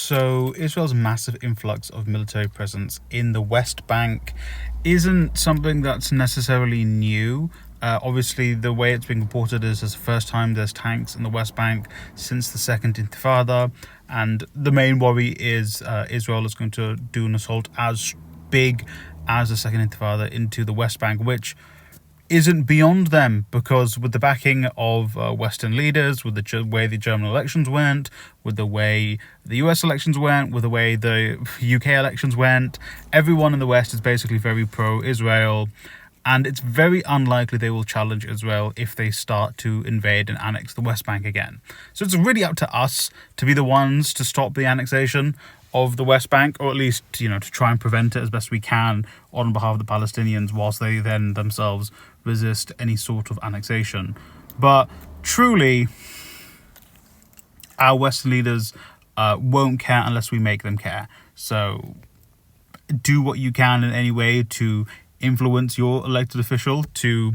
So Israel's massive influx of military presence in the West Bank isn't something that's necessarily new. Obviously, the way it's being reported is it's the first time there's tanks in the West Bank since the Second Intifada, and the main worry is Israel is going to do an assault as big as the Second Intifada into the West Bank, which isn't beyond them, because with the backing of Western leaders, with the way the German elections went, with the way the US elections went, with the way the UK elections went, everyone in the West is basically very pro-Israel, and it's very unlikely they will challenge Israel if they start to invade and annex the West Bank again. So it's really up to us to be the ones to stop the annexation of the West Bank, or at least, to try and prevent it as best we can on behalf of the Palestinians, whilst they then themselves resist any sort of annexation. But truly, our Western leaders won't care unless we make them care. So do what you can in any way to influence your elected official to,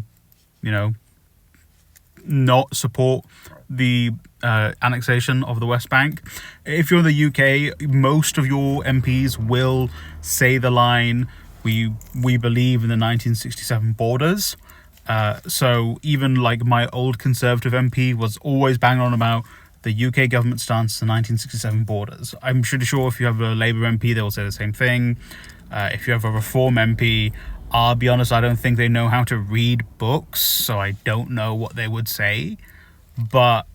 not support the annexation of the West Bank. If you're in the UK, most of your MPs will say the line, we believe in the 1967 borders. So even like my old Conservative MP was always banging on about the UK government stance to 1967 borders. I'm pretty sure if you have a Labour MP, they will say the same thing. If you have a Reform MP, I'll be honest, I don't think they know how to read books, so I don't know what they would say. But,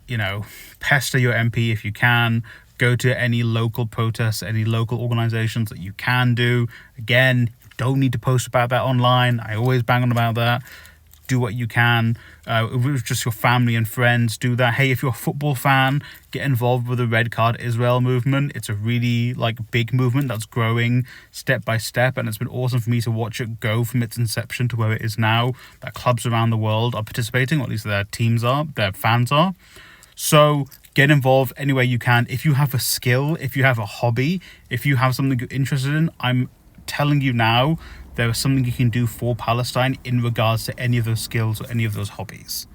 pester your MP if you can. Go to any local protests, any local organisations that you can do. Again, you don't need to post about that online. I always bang on about that. Do what you can. If it was just your family and friends, do that. Hey, if you're a football fan, get involved with the Red Card Israel movement. It's a really big movement that's growing step by step, and it's been awesome for me to watch it go from its inception to where it is now. That clubs around the world are participating, or at least their teams are, their fans are. So get involved any way you can. If you have a skill, if you have a hobby, if you have something you're interested in, I'm telling you now, there is something you can do for Palestine in regards to any of those skills or any of those hobbies.